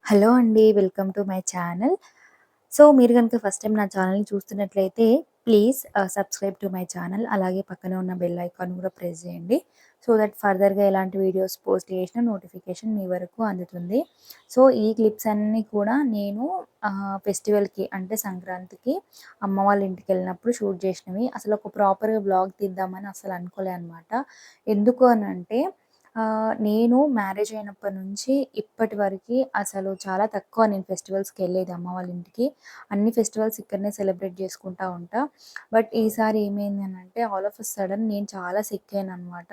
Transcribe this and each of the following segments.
Hello అండి. Welcome to my channel. So, మీరు గనుక ఫస్ట్ టైమ్ నా ఛానల్‌ని చూస్తున్నట్లయితే please subscribe to my channel. అలాగే పక్కనే ఉన్న బెల్ ఐకాన్ కూడా ప్రెస్ చేయండి. సో దట్ ఫర్దర్‌గా ఎలాంటి వీడియోస్ పోస్ట్ చేసినా నోటిఫికేషన్ మీ వరకు అందుతుంది. సో, ఈ క్లిప్స్ అన్నీ కూడా నేను ఫెస్టివల్‌కి అంటే సంక్రాంతికి అమ్మ వాళ్ళ ఇంటికెళ్ళినప్పుడు షూట్ చేసినవి. అసలు ఒక ప్రాపర్‌గా వ్లాగ్ తీద్దామని అస్సలు అనుకోలే అనమాట. ఎందుకు అనంటే నేను మ్యారేజ్ అయినప్పటి నుంచి ఇప్పటి వరకి అసలు చాలా తక్కువ నేను ఫెస్టివల్స్‌కెళ్ళేది అమ్మ వాళ్ళ ఇంటికి. అన్ని ఫెస్టివల్స్ ఇక్కడనే సెలబ్రేట్ చేసుకుంటా ఉంటా. బట్ ఈసారి ఏమైంది అనంటే ఆల్ ఆఫ్ ఎ సడన్ నేను చాలా సిక్ అయ్యాననమాట.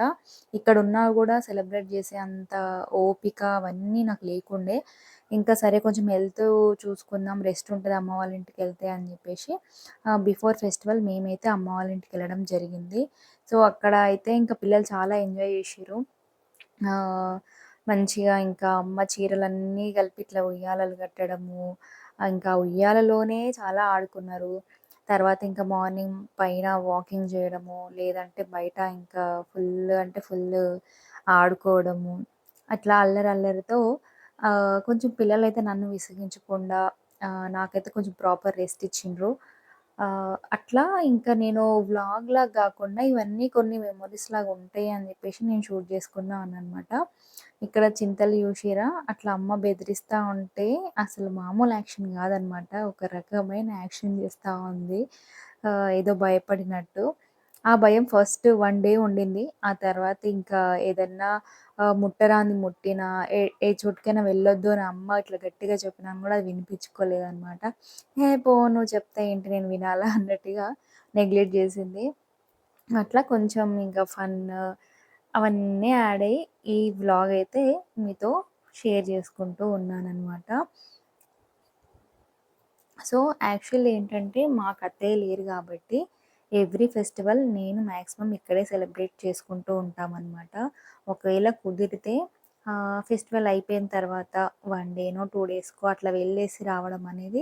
ఇక్కడున్నా గూడా సెలబ్రేట్ చేసే అంత ఓపిక అవన్నీ నాకు లేకుండే. ఇంకా సరే కొంచెం హెల్త్ చూసుకుందాం, రెస్ట్ ఉంటది అమ్మ వాళ్ళ ఇంటికెళ్తే అని జెప్పేసి బిఫోర్ ఫెస్టివల్ మేమైతే అమ్మ వాళ్ళ ఇంటికెళ్ళడం జరిగింది. సో, అక్కడ అయితే ఇంకా పిల్లలు చాలా ఎంజాయ్ జేషిర్రు. ఆహ్, మంచిగా ఇంకా అమ్మ చీరలన్నీ కలిపి ఇట్లా ఉయ్యాలలు కట్టడము, ఇంకా ఉయ్యాలలోనే చాలా ఆడుకున్నారు. తర్వాత ఇంకా మార్నింగ్ పైన వాకింగ్ జేయడము, లేదంటే బయట ఇంకా ఫుల్ అంటే ఫుల్ ఆడుకోవడము. అట్లా అల్లరి అల్లరితో కొంచెం పిల్లలైతే నన్ను విసిగించకుండా నాకైతే కొంచెం ప్రాపర్ రెస్ట్ ఇచ్చిండ్రు. అట్లా ఇంకా నేను వ్లాగ్‌లాగా గాకుండా ఇవన్నీ కొన్ని మెమోరీస్‌లాగా ఉంటాయి అని జెప్పేసి నేను షూట్ చేసుకున్నాననమాట. ఇక్కడ చింతలు చూషిర్రా అట్లా అమ్మ బెదిరిస్తా ఉంటే అసలు మామూలు యాక్షన్ గాదనమాట. ఒక రకమైన యాక్షన్ జేస్తా ఉంది. ఏదో భయపడినట్టు. ఆ భయం ఫస్ట్ 1 డే ఉండింది. ఆ తర్వాత ఇంకా ఏదన్నా ముట్టరానిది ముట్టినా, ఏ చోటుకైనా వెళ్ళొద్దు అని అమ్మ ఇట్లా గట్టిగా చెప్పినా గూడా అది వినిపించుకోలేదనమాట. "ఏ పో నువ్వు చెప్తే ఏంటి నేను వినాలా" అన్నట్టుగా నెగ్లెక్ట్ జేసింది. అట్లా కొంచెం ఇంకా ఫన్ అవన్నీ యాడ్ అయ్యి ఈ వ్లాగ్ అయితే మీతో షేర్ చేసుకుంటూ ఉన్నాననమాట. సో, యాక్చువల్లీ ఏంటంటే మాకు అత్తయ్య లేరు గాబట్టి ఎవ్రీ ఫెస్టివల్ నేను మాక్సిమం ఇక్కడే సెలబ్రేట్ చేసుకుంటూ ఉంటామనమాట. ఒకవేళ కుదిరితే ఫెస్టివల్ అయిపోయిన తర్వాత 1 డేనో, 2 డేస్‌కో అట్లా వెళ్ళేసి రావడం అనేది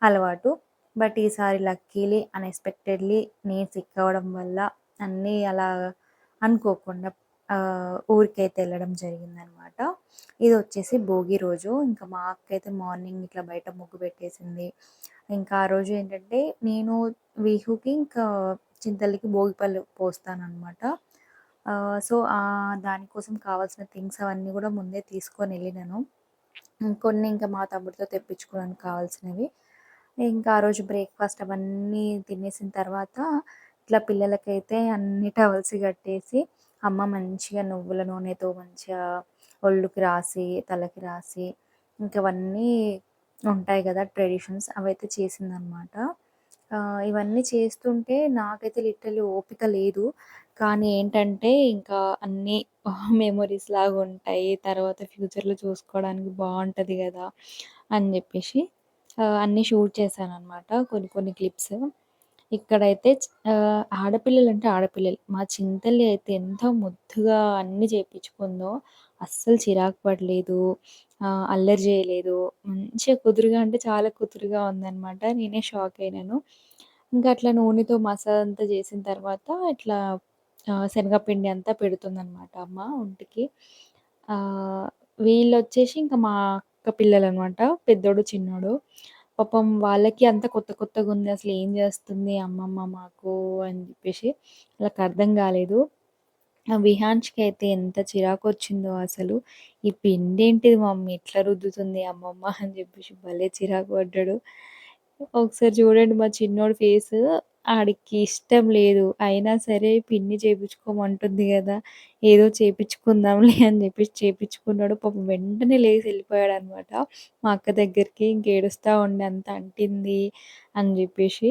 అలవాటు. బట్ ఈసారి లక్కీలీ అన్‌ఎక్స్‌పెక్టెడ్‌లీ నేను సిక్ అవ్వడం వల్ల అన్నీ అలా అనుకోకుండా ఊరికైతే ఎళ్ళడం జరిగిందనమాట. ఇదొచ్చేసి భోగి రోజు. ఇంకా మా అక్కయితే మార్నింగ్ ఇట్లా బయట ముగ్గు పెట్టేసింది. ఇంకా ఆ రోజు ఏంటంటే నేను విహుకి ఇంకా చింతలకి భోగిపళ్ళు పోస్తాననమాట. సో, దానికోసం కావాల్సిన థింగ్స్ అవన్నీ గూడా ముందే తీసుకొనెళ్ళినాను. కొన్ని ఇంకా మా తమ్ముడితో తెప్పించుకోవడానికి కావాల్సినవి. ఇంకా ఆ రోజు బ్రేక్‌ఫాస్ట్ అవన్నీ తినేసిన తర్వాత ఇట్లా పిల్లలకైతే అన్ని టవల్స్ కట్టేసి అమ్మ మంచిగా నువ్వుల నూనెతో మంచిగా ఒళ్ళుకి రాసి, తలకి రాసి ఇంక అవన్నీ ఉంటాయి గదా! ట్రెడిషన్స్ అవైతే చేసిందనమాట. ఇవన్నీ చేస్తుంటే నాకైతే లిటరల్లీ ఓపిక లేదు. కానీ ఏంటంటే ఇంకా అన్నీ మెమోరీస్ లాగుంటాయి. తర్వాత ఫ్యూచర్‌లో చూసుకోవడానికి బావుంటది గదా! అని జెప్పేసి అన్నీ షూట్ చేశాననమాట. కొన్ని కొన్ని క్లిప్స్. ఇక్కడైతే ఆడపిల్లలంటే ఆడపిల్లలు. మా చింతల్లి అయితే ఎంత ముద్దుగా అన్నీ చేపించుకుందో, అస్సలు చిరాకు పడలేదు. అల్లరి చేయలేదు. మంచిగా కుదురుగా అంటే చాలా కుదురుగా ఉందనమాట. నేనే షాక్ అయినాను. ఇంకా అట్లా నూనెతో మసాజ్ అంతా చేసిన తర్వాత ఇట్లా శనగపిండి అంతా పెడుతుందనమాట అమ్మ ఒంటికి. ఆహ్, వీళ్ళొచ్చేసి ఇంకా మా అక్క పిల్లలనమాట. పెద్దోడు, చిన్నోడు. పాపం వాళ్ళకి అంతా కొత్త కొత్తగుంది. అసలేం జేస్తుంది అమ్మమ్మ మాకు అని జెప్పేసి వాళ్ళకర్థం గాలేదు. విహాన్ష్‌కైతే ఎంత చిరాకొచ్చిందో అసలు. "ఈ పిండేంటిది మమ్మీ ఇట్లా రుద్దుతుంది అమ్మమ్మ" అని జెప్పేసి భలే చిరాకు పడ్డాడు. ఒకసారి చూడండి మా చిన్నోడి ఫేసు ఆడికి ఇష్టం లేదు. అయినా సరే పిన్ని చేపించుకోమంటుంది గదా! ఏదో చేపించుకుందాంలే అని జెప్పేసి చేపించుకున్నాడు. పాపం వెంటనే లేసి ఎళ్ళిపోయాడనమాట. మా అక్క దగ్గరికి ఇంకేడుస్తా ఉండే అంత అంటింది అని జెప్పేసి.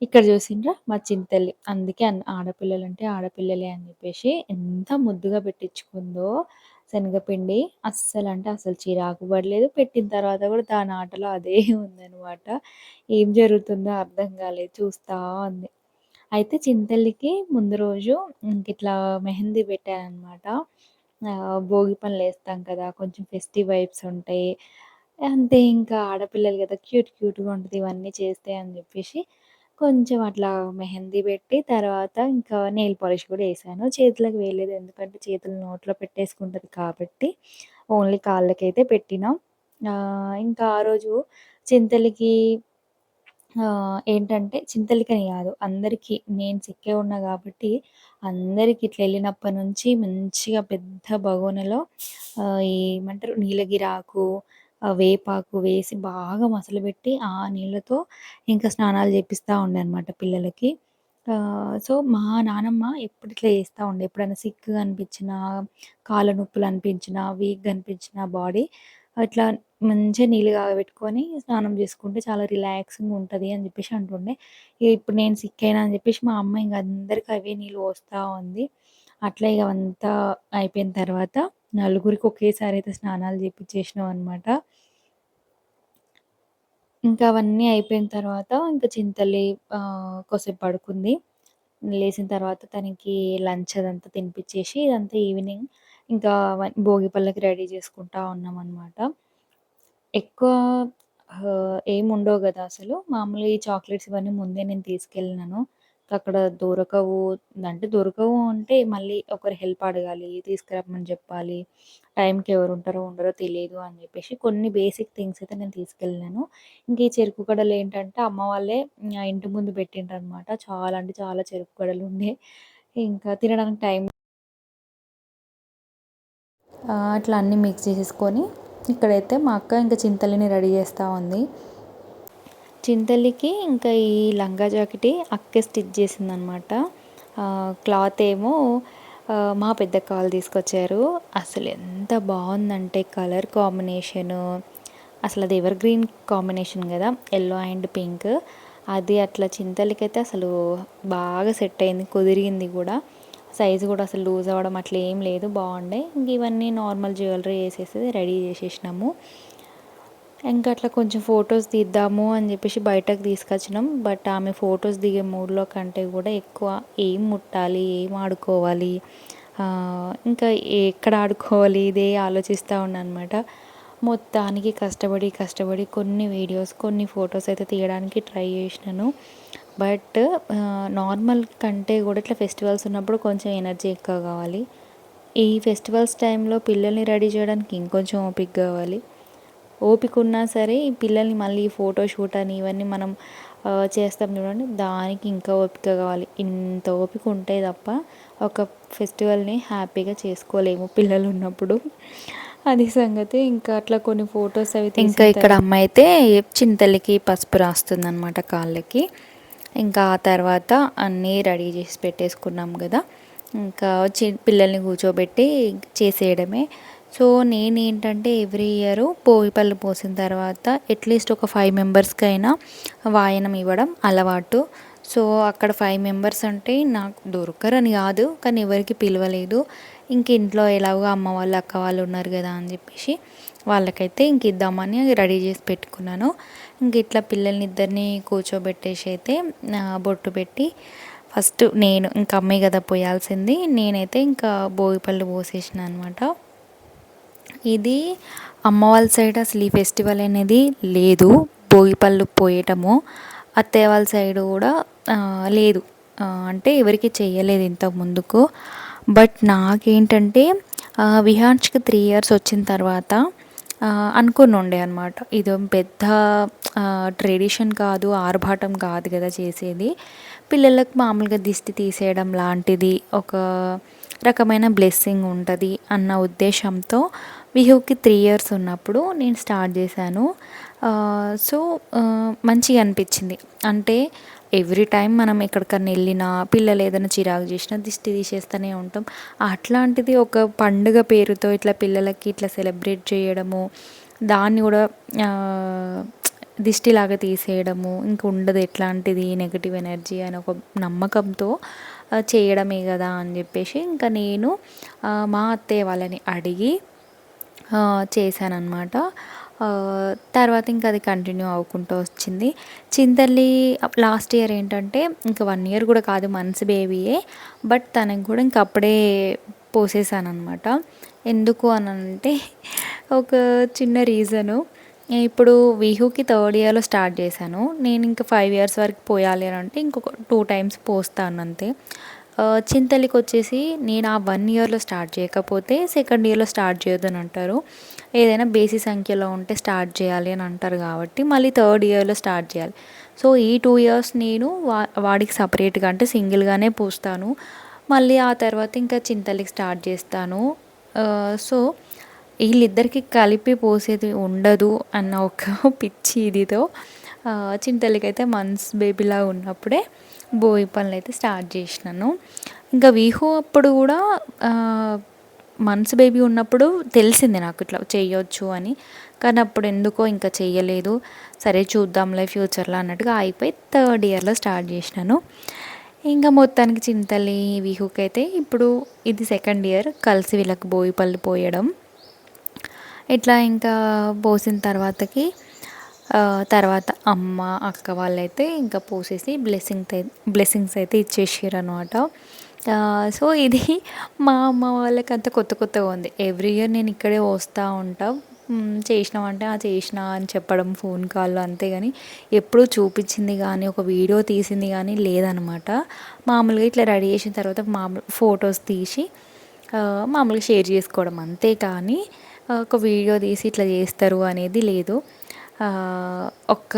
ఇక్కడ చూసిండ్రా మా చింతల్లి. అందుకే ఆడపిల్లలంటే ఆడపిల్లలే అని జెప్పేసి ఎంత ముద్దుగా పెట్టించుకుందో శనగపిండి. అస్సలంటే అసలు చిరాకు పడలేదు. పెట్టిన తర్వాత గూడా దాని ఆటలో అదే ఉందనమాట. ఏం జరుగుతుందో అర్థం కాలేదు. చూస్తా ఉంది. అయితే చింతల్లికి ముందు రోజు ఇంకిట్లా మెహందీ పెట్టాననమాట. భోగి పనులేస్తాం కదా! కొంచెం ఫెస్టివ్ వైబ్స్ ఉంటాయి. అంతే ఇంకా ఆడపిల్లలు గదా! క్యూట్ క్యూట్‌గా ఉంటది ఇవన్నీ చేస్తే అని జెప్పేసి కొంచెం అట్లా మెహందీ పెట్టి తర్వాత ఇంకా నెయిల్ పాలిష్ గూడా ఏసాను. చేతులకు వేయలేదు. ఎందుకంటే చేతులు నోట్లో పెట్టేసుకుంటది కాబట్టి ఓన్లీ కాళ్ళకైతే పెట్టినా. ఇంకా ఆ రోజు చింతలకి ఏంటంటే చింతలకని గాదు అందరికీ నేను సిక్కే ఉన్నా గాబట్టి, అందరికి ఇట్లా ఎళ్ళినప్పటి నుంచి మంచిగా పెద్ద బగోనెలో ఏమంటారు నీలగిరాకు, వేపాకు వేసి బాగా మసలబెట్టి, ఆ నీళ్ళతో ఇంకా స్నానాలు జేపిస్తా ఉండే అనమాట పిల్లలకి. సో, మా నానమ్మ ఎప్పుడు ఇట్లా చేస్తా ఉండే. ఎప్పుడైనా సిక్‌గా అనిపించినా, కాళ్ళ నొప్పులు అనిపించినా, వీక్‌గా అనిపించిన బాడీ అట్లా మంచిగా నీళ్ళు కాగబెట్టుకొని స్నానం చేసుకుంటే చాలా రిలాక్సింగ్‌గా ఉంటది అని జెప్పేసి అంటుండే. ఇగ ఇప్పుడు నేను సిక్ అయినా అని జెప్పేసి మా అమ్మ ఇంగ అందరికి అవే నీళ్ళు పోస్తా ఉంది. అట్లా ఇగ అవంతా అయిపోయిన తర్వాత నలుగురికి ఒకేసారి అయితే స్నానాలు జేపిచ్చేసినాం అనమాట. ఇంకా అవన్నీ అయిపోయిన తర్వాత ఇంక చింతల్లి కొద్దిసేపు పడుకుంది. లేసిన తర్వాత తనకి లంచ్ అదంతా తినిపిచ్చేసి ఇదంతా ఈవినింగ్ ఇంకా భోగి పళ్ళకి రెడీ చేసుకుంటా ఉన్నామనమాట. ఎక్కువ ఏముండవు గదా అసలు. మామూలుగా ఈ చాక్లెట్స్ ఇవన్నీ ముందే నేను తీసుకెళ్ళినాను. అక్కడ దొరకవు అంటే దొరకవు అంటే మళ్ళీ ఒకరి హెల్ప్ అడగాలి, తీసుకురమ్మని జెప్పాలి. టైంకి ఎవరుంటారో ఉండరో తెలీదు అని జెప్పేసి కొన్ని బేసిక్ థింగ్స్ అయితే నేను తీసుకెళ్ళినాను. ఇంక ఈ చెరుకు గడలేంటంటే అమ్మ వాళ్ళే ఇంటి ముందు పెట్టిండ్రనమాట. చాలా అంటే చాలా చెరుకు గడలుండే. ఇంకా తినడానికి టైం అట్లా అన్నీ మిక్స్ చేసేసుకొని ఇక్కడైతే మా అక్క ఇంక చింతల్లిని రెడీ చేస్తా ఉంది. చింతల్లికి ఇంకా ఈ లంగా జాకెట్ అక్కే స్టిచ్ చేసిందనమాట. క్లాత్ ఏమో మా పెద్దక్క వాళ్ళు తీసుకొచ్చారు. అసలు ఎంత బావుందంటే కలర్ కాంబినేషను అసలు అది ఎవర్ గ్రీన్ కాంబినేషన్ కదా! Yellow and pink. అది అట్లా చింతలకైతే అసలు బాగా సెట్ అయింది. కుదిరింది కూడా. సైజు కూడా అసలు లూజ్ అవ్వడం అట్లా ఏం లేదు. బాగుండే. ఇంక ఇవన్నీ నార్మల్ జ్యువెలరీ వేసేసి రెడీ చేసేసినాము. ఇంకా అట్లా కొంచెం ఫొటోస్ తీద్దాము అని చెప్పేసి బయటకు తీసుకొచ్చినాం. బట్ ఆమె ఫొటోస్ దిగే మూడ్‌లో కంటే కూడా ఎక్కువ ఏం ముట్టాలి, ఏం ఆడుకోవాలి, ఇంకా ఎక్కడ ఆడుకోవాలి ఇదే ఆలోచిస్తూ ఉన్నానన్నమాట. మొత్తానికి కష్టపడి, కష్టపడి కొన్ని వీడియోస్, కొన్ని ఫొటోస్ అయితే తీయడానికి ట్రై చేసినాను. బట్ నార్మల్ కంటే కూడా ఇట్లా ఫెస్టివల్స్ ఉన్నప్పుడు కొంచెం ఎనర్జీ ఎక్కువ కావాలి. ఈ ఫెస్టివల్స్ టైంలో పిల్లల్ని రెడీ చేయడానికి ఇంకొంచెం ఓపిక కావాలి. ఓపిక ఉన్నా సరే ఈ పిల్లల్ని మళ్ళీ ఫోటో షూట్ అని ఇవన్నీ మనం చేస్తాం చూడండి, దానికి ఇంకా ఓపిక కావాలి. ఇంత ఓపిక ఉంటే తప్ప ఒక ఫెస్టివల్ని హ్యాపీగా చేసుకోలేము పిల్లలు ఉన్నప్పుడు. అది సంగతి. ఇంకా అట్లా కొన్ని ఫొటోస్ అవి ఇంకా ఇక్కడ అమ్మ అయితే చింతలకి పసుపు రాస్తుందన్నమాట కాళ్ళకి. ఇంకా ఆ తర్వాత అన్నీ రెడీ చేసి పెట్టేసుకున్నాం కదా, ఇంకా పిల్లల్ని కూర్చోబెట్టి చేసేయడమే. సో నేనేంటంటే ఎవ్రీ ఇయర్ భోగిపళ్ళు పోసిన తర్వాత అట్లీస్ట్ ఒక 5 మెంబర్స్‌కైనా వాయనం ఇవ్వడం అలవాటు. సో అక్కడ 5 మెంబర్స్ అంటే నాకు దొరకరని కాదు, కానీ ఎవరికి పిలవలేదు. ఇంక ఇంట్లో ఎలాగో అమ్మ వాళ్ళు, అక్క వాళ్ళు ఉన్నారు కదా అని చెప్పేసి వాళ్ళకైతే ఇంక ఇద్దామని రెడీ చేసి పెట్టుకున్నాను. ఇంక ఇట్లా పిల్లల్ని ఇద్దరిని కూర్చోబెట్టేసి అయితే బొట్టు పెట్టి ఫస్ట్ నేను ఇంకా అమ్మే కదా పోయాల్సింది, నేనైతే ఇంకా భోగిపళ్ళు పోసేసిన అనమాట. ఇది అమ్మ వాళ్ళ సైడ్ అసలు ఈ ఫెస్టివల్ అనేది లేదు, భోగిపళ్ళు పోయటము. అత్తయ్య వాళ్ళ సైడ్ కూడా లేదు, అంటే ఎవరికి చెయ్యలేదు ఇంతకు ముందుకు. బట్ నాకేంటంటే విహాన్ష్కి 3 ఇయర్స్ వచ్చిన తర్వాత అనుకుని ఉండే అనమాట, ఇది పెద్ద ట్రెడిషన్ కాదు, ఆర్భాటం కాదు కదా చేసేది, పిల్లలకు మామూలుగా దిష్టి తీసేయడం లాంటిది ఒక రకమైన బ్లెస్సింగ్ ఉంటుంది అన్న ఉద్దేశంతో విహుకి 3 ఇయర్స్ ఉన్నప్పుడు నేను స్టార్ట్ చేశాను. సో మంచిగా అనిపించింది. అంటే ఎవ్రీ టైం మనం ఎక్కడికన్నా వెళ్ళినా పిల్లలు ఏదైనా చిరాకు చేసినా దిష్టి తీసేస్తూనే ఉంటాం. అట్లాంటిది ఒక పండుగ పేరుతో ఇట్లా పిల్లలకి ఇట్లా సెలబ్రేట్ చేయడము, దాన్ని కూడా దిష్టిలాగా తీసేయడము ఇంక ఉండదు ఎట్లాంటిది నెగటివ్ ఎనర్జీ అని ఒక నమ్మకంతో చేయడమే కదా అని చెప్పేసి ఇంకా నేను మా అత్తయ్య వాళ్ళని అడిగి చేశానన్నమాట. తర్వాత ఇంకా అది కంటిన్యూ అవ్వుకుంటూ వచ్చింది. చింతల్లి లాస్ట్ ఇయర్ ఏంటంటే ఇంకా 1 ఇయర్ కూడా కాదు, మంత్స్ బేబీయే. బట్ తనకి కూడా ఇంక అప్పుడే పోసేసానన్నమాట. ఎందుకు అనంటే ఒక చిన్న రీజను. ఇప్పుడు విహుకి 3rd ఇయర్‌లో స్టార్ట్ చేశాను. నేను ఇంకా 5 ఇయర్స్ వరకు పోయాలి అని అంటే ఇంకొక 2 టైమ్స్ పోస్తాను అంతే. చింతలికి వచ్చేసి నేను ఆ 1 ఇయర్‌లో స్టార్ట్ చేయకపోతే సెకండ్ ఇయర్‌లో స్టార్ట్ చేయొద్దని అంటారు. ఏదైనా బేసి సంఖ్యలో ఉంటే స్టార్ట్ చేయాలి అని అంటారు కాబట్టి మళ్ళీ థర్డ్ ఇయర్లో స్టార్ట్ చేయాలి. సో ఈ 2 ఇయర్స్ నేను వాడికి సపరేట్గా అంటే సింగిల్గానే పోస్తాను. మళ్ళీ ఆ తర్వాత ఇంకా చింతలకి స్టార్ట్ చేస్తాను. సో వీళ్ళిద్దరికి కలిపి పోసేది ఉండదు అన్న ఒక పిచ్చి ఇదితో చింతలకైతే మంత్స్ బేబీలా ఉన్నప్పుడే బోయి పనులు అయితే స్టార్ట్ చేసినాను. ఇంకా వీహు అప్పుడు కూడా మంత్స్ బేబీ ఉన్నప్పుడు తెలిసింది నాకు ఇట్లా చేయొచ్చు అని. కానీ అప్పుడు ఎందుకో ఇంకా చెయ్యలేదు. సరే చూద్దాంలే ఫ్యూచర్లో అన్నట్టుగా అయిపోయి థర్డ్ ఇయర్లో స్టార్ట్ చేసినాను. ఇంకా మొత్తానికి చింతలి విహుకి అయితే ఇప్పుడు ఇది సెకండ్ ఇయర్ కలిసి వీళ్ళకి బోయిపల్లి పోయడం. ఇట్లా ఇంకా పోసిన తర్వాత అమ్మ అక్క వాళ్ళైతే ఇంకా పోసేసి బ్లెస్సింగ్స్ అయితే ఇచ్చేసారు అనమాట. సో ఇది మా అమ్మ వాళ్ళకి అంత కొత్తగా ఉంది. ఎవ్రీ ఇయర్ నేను ఇక్కడే వస్తూ ఉంటా. చేసినామంటే చేసినా అని చెప్పడం ఫోన్ కాల్లో అంతేగాని ఎప్పుడూ చూపించింది కానీ ఒక వీడియో తీసింది కానీ లేదనమాట. మామూలుగా ఇట్లా రెడీ చేసిన తర్వాత ఫొటోస్ తీసి మామూలుగా షేర్ చేసుకోవడం అంతే కానీ ఒక వీడియో తీసి ఇట్లా చేస్తారు అనేది లేదు. ఒక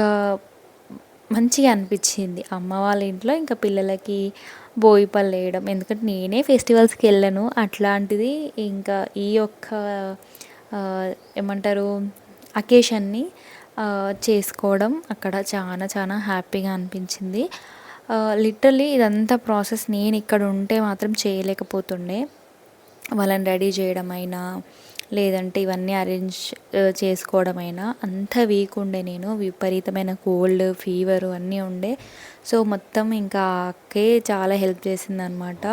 మంచిగా అనిపించింది అమ్మ వాళ్ళ ఇంట్లో ఇంకా పిల్లలకి బోయిపల్లి వేయడం. ఎందుకంటే నేనే ఫెస్టివల్స్కి వెళ్ళను, అట్లాంటిది ఇంకా ఈ యొక్క ఏమంటారు అకేషన్ని చేసుకోవడం అక్కడ చాలా చాలా హ్యాపీగా అనిపించింది. లిటరల్లీ ఇదంతా ప్రాసెస్ నేను ఇక్కడ ఉంటే మాత్రం చేయలేకపోతుండే. వాళ్ళని రెడీ చేయడమైనా లేదంటే ఇవన్నీ అరేంజ్ చేసుకోవడమైనా అంత వీక్ ఉండే, నేను విపరీతమైన కోల్డ్ ఫీవర్ అన్నీ ఉండే. సో మొత్తం ఇంకా అక్కే చాలా హెల్ప్ చేసిందనమాట.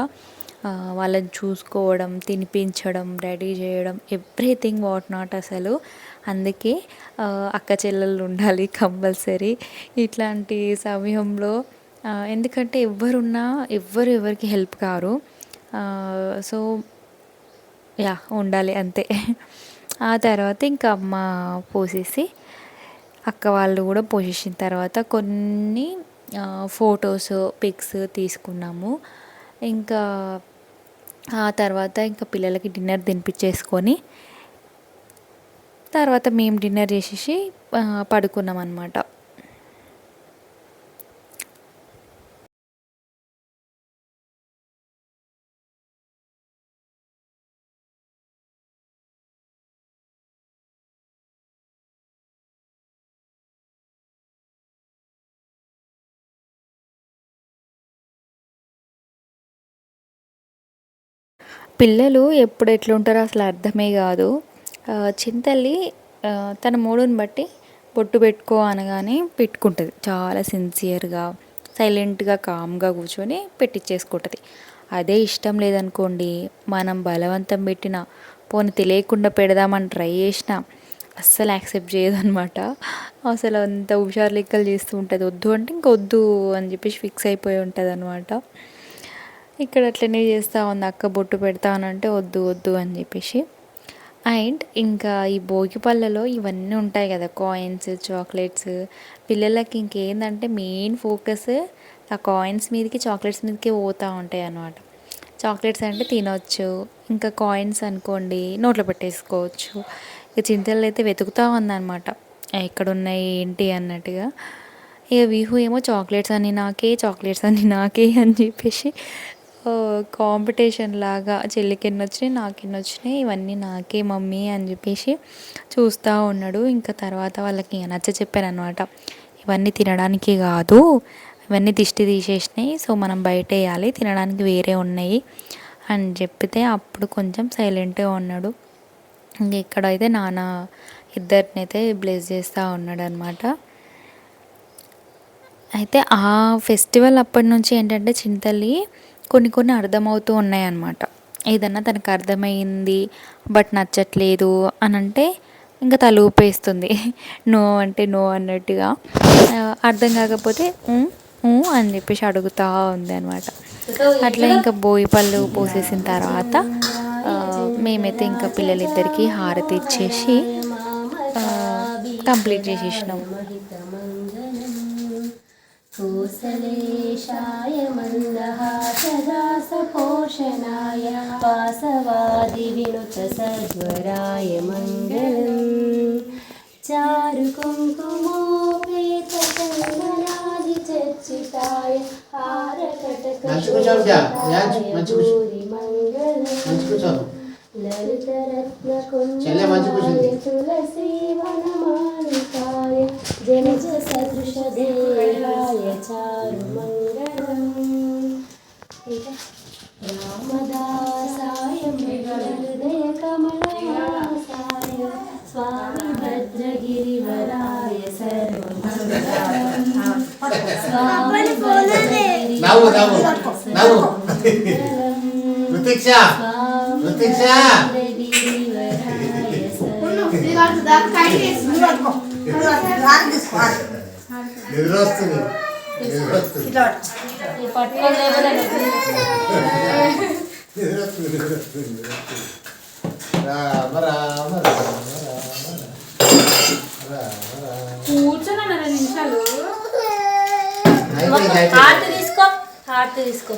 వాళ్ళని చూసుకోవడం, తినిపించడం, రెడీ చేయడం, ఎవ్రీథింగ్ వాట్ నాట్ అసలు. అందుకే అక్క చెల్లెళ్ళు ఉండాలి కంపల్సరీ ఇట్లాంటి సమయంలో. ఎందుకంటే ఎవరున్నా ఎవరికి హెల్ప్ కారు. సో ఉండాలి అంతే. ఆ తర్వాత ఇంకా అమ్మ పోసేసి అక్క వాళ్ళు కూడా పోసేసిన తర్వాత కొన్ని ఫొటోస్ పిక్స్ తీసుకున్నాము. ఇంకా ఆ తర్వాత ఇంకా పిల్లలకి డిన్నర్ తినిపించేసుకొని తర్వాత మేము డిన్నర్ చేసేసి పడుకున్నాం అన్నమాట. పిల్లలు ఎప్పుడు ఎట్లుంటారో అసలు అర్థమే కాదు. చింతల్లి తన మూడుని బట్టి బొట్టు పెట్టుకో అనగానే పెట్టుకుంటుంది. చాలా సిన్సియర్గా సైలెంట్గా కామ్గా కూర్చొని పెట్టించేసుకుంటుంది. అదే ఇష్టం లేదనుకోండి, మనం బలవంతం పెట్టినా పోనీ తెలియకుండా పెడదామని ట్రై చేసినా అస్సలు యాక్సెప్ట్ చేయదనమాట. అసలు అంత హుషారు లెక్కలు చేస్తూ ఉంటుంది. వద్దు అంటే ఇంకొద్దు అని చెప్పేసి ఫిక్స్ అయిపోయి ఉంటుంది అనమాట. ఇక్కడ అట్లనే చేస్తూ ఉంది. అక్క బొట్టు పెడతానంటే వద్దు వద్దు అని చెప్పేసి. అండ్ ఇంకా ఈ భోగిపళ్ళలో ఇవన్నీ ఉంటాయి కదా, కాయిన్స్, చాక్లెట్స్. పిల్లలకి ఇంకేందంటే మెయిన్ ఫోకస్ ఆ కాయిన్స్ మీదకి చాక్లెట్స్ మీదకి పోతూ ఉంటాయి అన్నమాట. చాక్లెట్స్ అంటే తినొచ్చు, ఇంకా కాయిన్స్ అనుకోండి నోట్లో పెట్టేసుకోవచ్చు. ఇక చింతలు అయితే వెతుకుతూ ఉందన్నమాట ఎక్కడున్నాయి ఏంటి అన్నట్టుగా. ఇక విహు ఏమో చాక్లెట్స్ అని నాకే అని చెప్పేసి కాంపిటీషన్ లాగా చెల్లికి ఎన్ని వచ్చినాయి నాకు ఎన్ని వచ్చినాయి ఇవన్నీ నాకే మమ్మీ అని చెప్పేసి చూస్తూ ఉన్నాడు. ఇంకా తర్వాత వాళ్ళకి నచ్చ చెప్పాను అనమాట, ఇవన్నీ తినడానికి కాదు, ఇవన్నీ దిష్టి తీసేసినాయి, సో మనం బయట వేయాలి, తినడానికి వేరే ఉన్నాయి అని చెప్తే అప్పుడు కొంచెం సైలెంట్గా ఉన్నాడు. ఇంక ఇక్కడైతే నాన్న ఇద్దరినైతే బ్లెస్ చేస్తూ ఉన్నాడు అనమాట. అయితే ఆ ఫెస్టివల్ అప్పటి నుంచి ఏంటంటే చింతల్లి కొన్ని అర్థమవుతూ ఉన్నాయన్నమాట. ఏదన్నా తనకు అర్థమైంది బట్ నచ్చట్లేదు అని అంటే ఇంకా తల ఊపేస్తుంది. నో అంటే నో అన్నట్టుగా. అర్థం కాకపోతే అని చెప్పేసి అడుగుతూ ఉంది అనమాట. అట్లా ఇంకా బోయిపళ్ళు పోసేసిన తర్వాత మేమైతే ఇంకా పిల్లలిద్దరికీ హారతి ఇచ్చేసి కంప్లీట్ చేసేసినాం. कोसलेशाय मन्दहासदासपोषणाय वासवादिविनुतसध्वराय मङ्गलम् चारुकुङ्कुमोपेतचन्दनादिचर्चिताय हारकटकशोभिताय भूरिमङ्गलम् ललितरत्नकुण्डाय तुलसीवनमालिकाय जनिजसदृशदेहाय चारुमङ्गलम् रामदासाय मृगहृदयकमलहासाय स्वामी भद्रगिरिवराय सर्वमङ्गलम् स्वामी కూర్చొని 2 నిమిషాలు హార్ట్ తీసుకో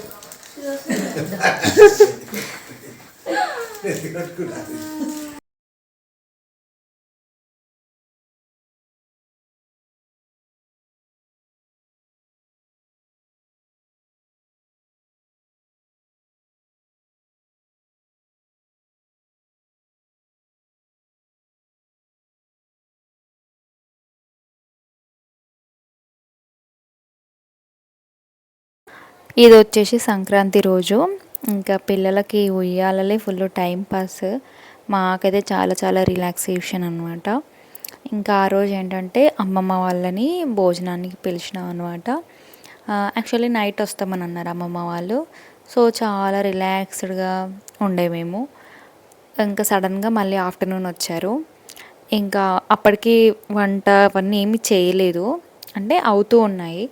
ఇది వచ్చేసి సంక్రాంతి రోజు. ఇంకా పిల్లలకి ఉయ్యాలలే ఫుల్ టైం పాస్. మాకైతే చాలా చాలా రిలాక్సేషన్ అనమాట. ఇంకా ఆ రోజు ఏంటంటే అమ్మమ్మ వాళ్ళని భోజనానికి పిలిచినాం అనమాట. యాక్చువల్లీ నైట్ వస్తామని అన్నారు అమ్మమ్మ వాళ్ళు. సో చాలా రిలాక్స్డ్గా ఉండే మేము. ఇంకా సడన్గా మళ్ళీ ఆఫ్టర్నూన్ వచ్చారు. ఇంకా అప్పటికి వంట అవన్నీ ఏమి చేయలేదు, అంటే అవుతూ ఉన్నాయి.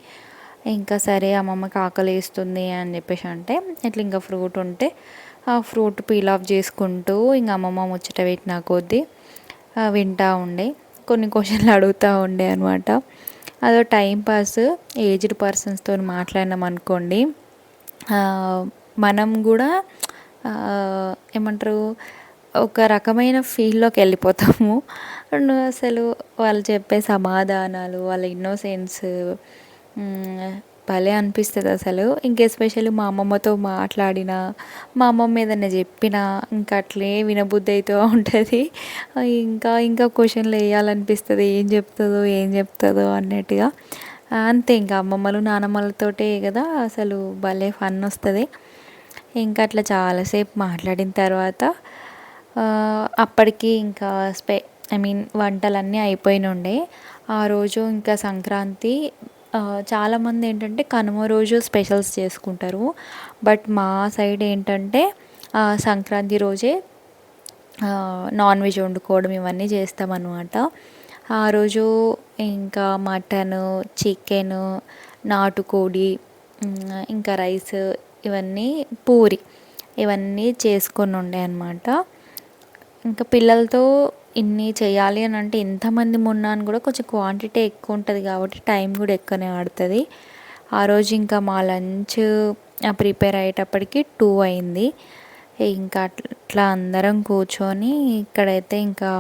ఇంకా సరే అమ్మమ్మకి ఆకలి వేస్తుంది అని చెప్పేసి అంటే ఇట్లా ఇంకా ఫ్రూట్ ఉంటే ఆ ఫ్రూట్ పీల్ ఆఫ్ చేసుకుంటూ ఇంకా అమ్మమ్మ ముచ్చట పెట్టిన కొద్దీ వింటూ ఉండే, కొన్ని క్వశ్చన్లు అడుగుతూ ఉండే అనమాట. అదో టైం పాస్. ఏజ్డ్ పర్సన్స్తో మాట్లాడినాం అనుకోండి, మనం కూడా ఏమంటారు ఒక రకమైన ఫీల్లోకి వెళ్ళిపోతాము. అసలు వాళ్ళు చెప్పే సమాధానాలు, వాళ్ళ ఇన్నోసెన్స్ భలే అనిపిస్తుంది అసలు. ఇంకా ఎస్పెషల్లీ మా అమ్మమ్మతో మాట్లాడినా, మా అమ్మమ్మ ఏదైనా చెప్పినా ఇంకా అట్లే వినబుద్ధి అవుతూ ఉంటుంది. ఇంకా ఇంకా క్వశ్చన్లు వేయాలనిపిస్తుంది, ఏం చెప్తుందో అన్నట్టుగా. అంతే, ఇంకా అమ్మమ్మలు నానమ్మలతోటే కదా అసలు భలే ఫన్ వస్తుంది. ఇంకా అట్లా చాలాసేపు మాట్లాడిన తర్వాత అప్పటికి ఇంకా వంటలన్నీ అయిపోయిన ఉండే. ఆ రోజు ఇంకా సంక్రాంతి. చాలామంది ఏంటంటే కనుమ రోజు స్పెషల్స్ చేసుకుంటారు. బట్ మా సైడ్ ఏంటంటే సంక్రాంతి రోజే నాన్ వెజ్ వండుకోవడం ఇవన్నీ చేస్తామన్నమాట. ఆ రోజు ఇంకా మటను, చికెను, నాటుకోడి, ఇంకా రైస్, ఇవన్నీ పూరి ఇవన్నీ చేసుకొని ఉండే అన్నమాట. ఇంకా పిల్లలతో ఇన్ని చేయాలి అని అంటే ఎంతమంది ఉన్నా అని కూడా కొంచెం క్వాంటిటీ ఎక్కువ ఉంటుంది కాబట్టి టైం కూడా ఎక్కువనే పడుతుంది. ఆ రోజు ఇంకా మా లంచ్ ప్రిపేర్ అయ్యేటప్పటికి 2 అయింది. ఇంకా అట్లా అందరం కూర్చొని ఇక్కడైతే ఇంకా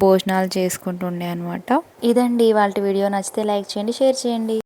భోజనాలు చేసుకుంటుండే అనమాట. ఇదండి ఇవాళ వీడియో. నచ్చితే లైక్ చేయండి, షేర్ చేయండి.